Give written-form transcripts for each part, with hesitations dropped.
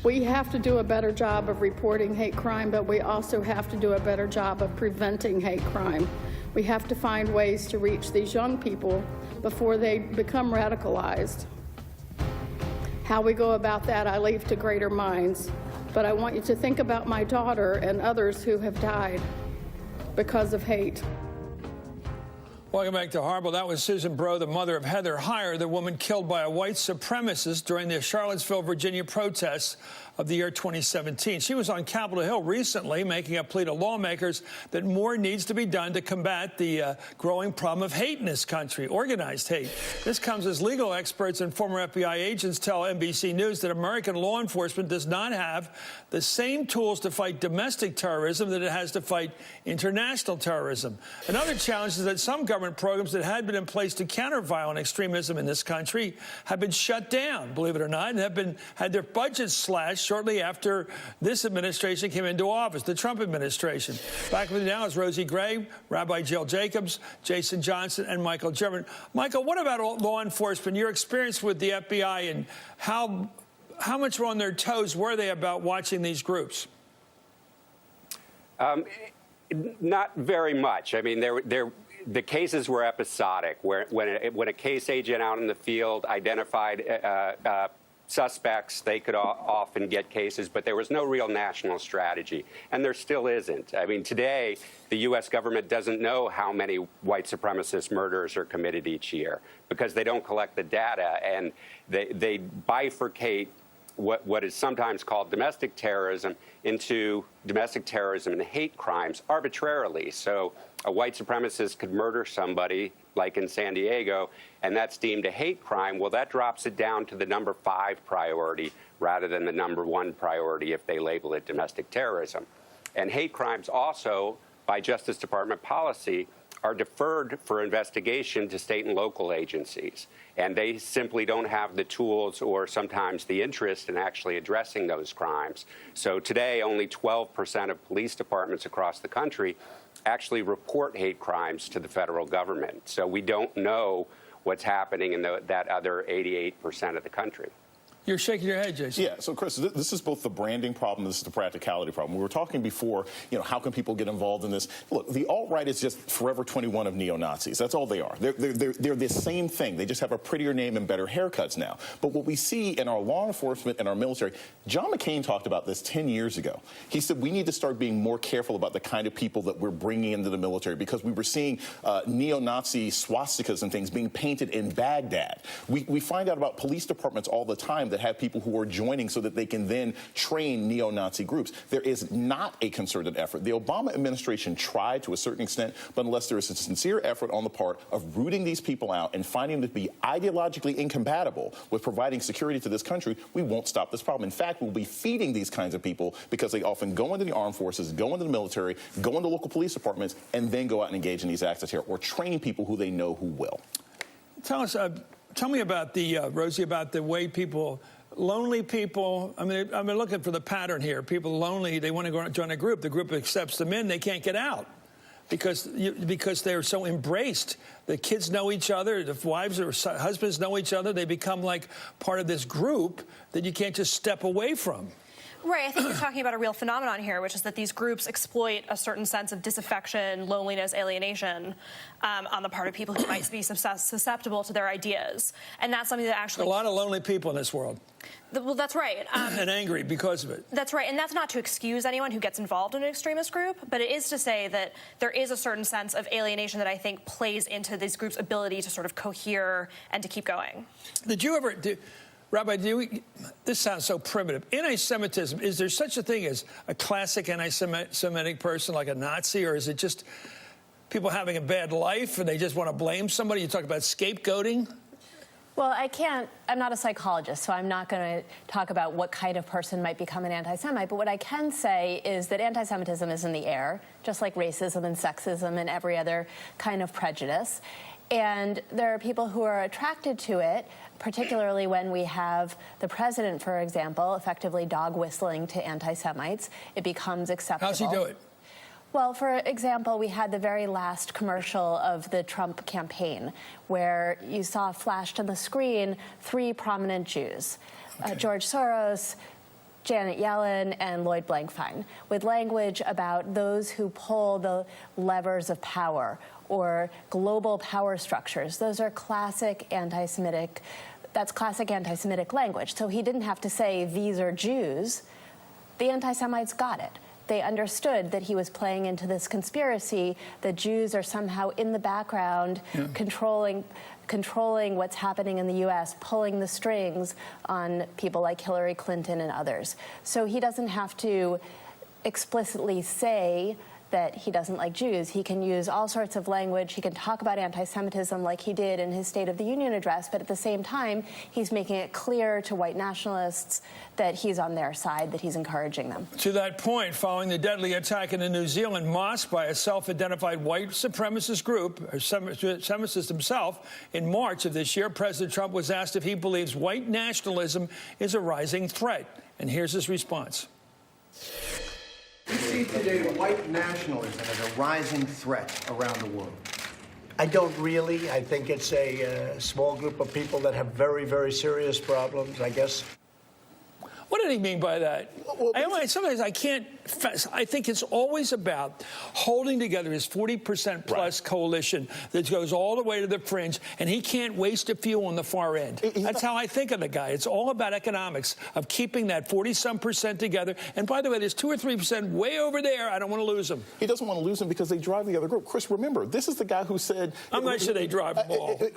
We have to do a better job of reporting hate crime, but we also have to do a better job of preventing hate crime. We have to find ways to reach these young people before they become radicalized. How we go about that, I leave to greater minds. But I want you to think about my daughter and others who have died because of hate. Welcome back to Horrible. That was Susan Bro, the mother of Heather Heyer, the woman killed by a white supremacist during the Charlottesville, Virginia protests of the year 2017. She was on Capitol Hill recently making a plea to lawmakers that more needs to be done to combat the growing problem of hate in this country, organized hate. This comes as legal experts and former FBI agents tell NBC News that American law enforcement does not have the same tools to fight domestic terrorism that it has to fight international terrorism. Another challenge is that some government programs that had been in place to counter violent extremism in this country have been shut down, believe it or not, and had their budgets slashed shortly after this administration came into office, the Trump administration. Back with me now is Rosie Gray, Rabbi Jill Jacobs, Jason Johnson, and Michael German. Michael, what about law enforcement? Your experience with the FBI and how much on their toes were they about watching these groups? Not very much. I mean, the cases were episodic, when a case agent out in the field identified suspects, they could often get cases, but there was no real national strategy, and there still isn't. I mean, today, the U.S. government doesn't know how many white supremacist murders are committed each year because they don't collect the data, and they bifurcate what is sometimes called domestic terrorism into domestic terrorism and hate crimes arbitrarily. So a white supremacist could murder somebody, like in San Diego, and that's deemed a hate crime. Well, that drops it down to the number 5 priority rather than the number 1 priority if they label it domestic terrorism. And hate crimes also, by Justice Department policy, are deferred for investigation to state and local agencies. And they simply don't have the tools or sometimes the interest in actually addressing those crimes. So today, only 12% of police departments across the country actually report hate crimes to the federal government. So we don't know what's happening in that other 88% of the country. You're shaking your head, Jason. Yeah, so Chris, this is both the branding problem, this is the practicality problem. We were talking before, how can people get involved in this? Look, the alt-right is just Forever 21 of neo-Nazis. That's all they are. They're the same thing. They just have a prettier name and better haircuts now. But what we see in our law enforcement and our military, John McCain talked about this 10 years ago. He said we need to start being more careful about the kind of people that we're bringing into the military because we were seeing neo-Nazi swastikas and things being painted in Baghdad. We find out about police departments all the time that have people who are joining so that they can then train neo-Nazi groups. There is not a concerted effort. The Obama administration tried to a certain extent, but unless there is a sincere effort on the part of rooting these people out and finding them to be ideologically incompatible with providing security to this country, we won't stop this problem. In fact, we'll be feeding these kinds of people because they often go into the armed forces, go into the military, go into local police departments, and then go out and engage in these acts of terror or train people who they know who will. Tell me about Rosie, about the way lonely people, I mean, I'm looking for the pattern here. People lonely, they want to go join a group. The group accepts them in. They can't get out because they're so embraced. The kids know each other. The wives or husbands know each other. They become like part of this group that you can't just step away from. Right. I think you're talking about a real phenomenon here, which is that these groups exploit a certain sense of disaffection, loneliness, alienation on the part of people who might be susceptible to their ideas. And that's something that actually... A lot of lonely people in this world. Well, that's right. And angry because of it. That's right. And that's not to excuse anyone who gets involved in an extremist group, but it is to say that there is a certain sense of alienation that I think plays into these groups' ability to sort of cohere and to keep going. Did you ever... Rabbi, this sounds so primitive. Anti-Semitism, is there such a thing as a classic anti-Semitic person like a Nazi, or is it just people having a bad life and they just want to blame somebody? You talk about scapegoating? Well, I'm not a psychologist, so I'm not going to talk about what kind of person might become an anti-Semite. But what I can say is that anti-Semitism is in the air, just like racism and sexism and every other kind of prejudice. And there are people who are attracted to it, particularly when we have the president, for example, effectively dog whistling to anti-Semites. It becomes acceptable. How's he do it? Well, for example, we had the very last commercial of the Trump campaign where you saw flashed on the screen 3 prominent Jews, George Soros, Janet Yellen and Lloyd Blankfein, with language about those who pull the levers of power or global power structures. Those are classic anti-Semitic, that's classic anti-Semitic language. So he didn't have to say, these are Jews. The anti-Semites got it. They understood that he was playing into this conspiracy that Jews are somehow in the background, controlling what's happening in the U.S., pulling the strings on people like Hillary Clinton and others. So he doesn't have to explicitly say that he doesn't like Jews. He can use all sorts of language. He can talk about anti-Semitism like he did in his State of the Union address, but at the same time, he's making it clear to white nationalists that he's on their side, that he's encouraging them. To that point, following the deadly attack in a New Zealand mosque by a self-identified white supremacist group, or supremacist himself, in March of this year, President Trump was asked if he believes white nationalism is a rising threat. And here's his response. You see today white nationalism as a rising threat around the world. I don't really. I think it's a small group of people that have very, very serious problems, I guess. What did he mean by that? Sometimes I can't. I think it's always about holding together his 40% plus coalition that goes all the way to the fringe, and he can't waste a few on the far end. That's how I think of the guy. It's all about economics, of keeping that 40-some% together. And by the way, there's 2 or 3% way over there. I don't want to lose them. He doesn't want to lose them because they drive the other group. Chris, remember, this is the guy who said... I'm not sure they drive them all. This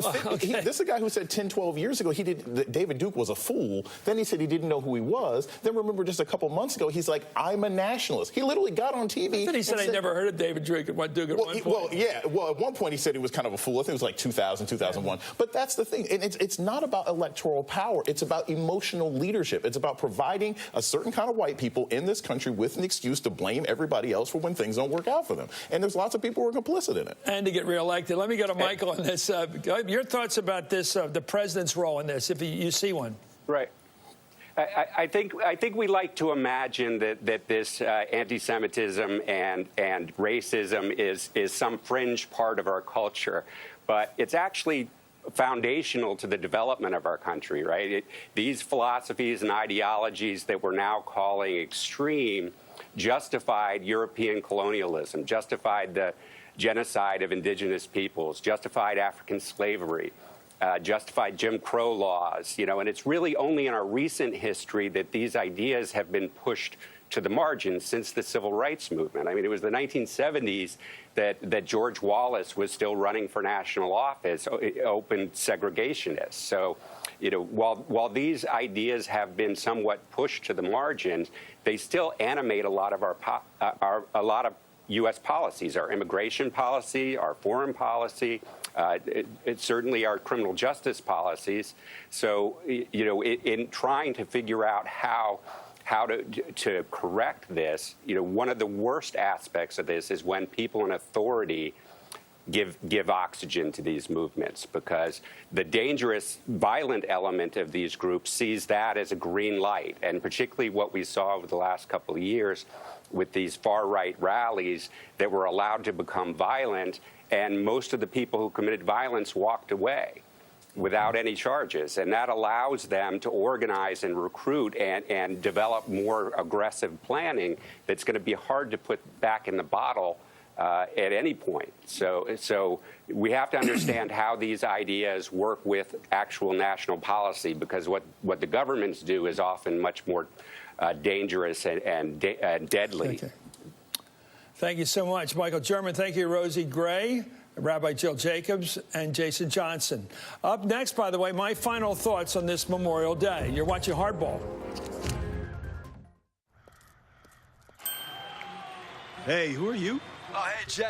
is the guy who said 10, 12 years ago that David Duke was a fool. Then he said he didn't know who he was. Then remember just a couple months ago, he's like, I'm a nationalist. He literally got on TV. He said, I never heard of David Duke at one point. Well, at one point he said he was kind of a fool. I think it was like 2000, 2001. But that's the thing. And it's not about electoral power. It's about emotional leadership. It's about providing a certain kind of white people in this country with an excuse to blame everybody else for when things don't work out for them. And there's lots of people who are complicit in it. And to get reelected. Let me go to Michael on this. Your thoughts about this, the president's role in this, if you see one. Right. I think we like to imagine that this anti-Semitism and racism is some fringe part of our culture, but it's actually foundational to the development of our country, right? These philosophies and ideologies that we're now calling extreme justified European colonialism, justified the genocide of indigenous peoples, justified African slavery. Justified Jim Crow laws, and it's really only in our recent history that these ideas have been pushed to the margins since the civil rights movement. I mean, it was the 1970s that George Wallace was still running for national office, open segregationist. So, while these ideas have been somewhat pushed to the margins, they still animate a lot of a lot of U.S. policies, our immigration policy, our foreign policy. It's certainly our criminal justice policies. So, in trying to figure out how to correct this, one of the worst aspects of this is when people in authority give oxygen to these movements, because the dangerous, violent element of these groups sees that as a green light. And particularly what we saw over the last couple of years with these far-right rallies that were allowed to become violent, and most of the people who committed violence walked away without any charges. And that allows them to organize and recruit and develop more aggressive planning that's going to be hard to put back in the bottle at any point. So we have to understand how these ideas work with actual national policy, because what the governments do is often much more dangerous and deadly. Okay. Thank you so much, Michael German. Thank you, Rosie Gray, Rabbi Jill Jacobs, and Jason Johnson. Up next, by the way, my final thoughts on this Memorial Day. You're watching Hardball. Hey, who are you? Oh, hey, Jeff.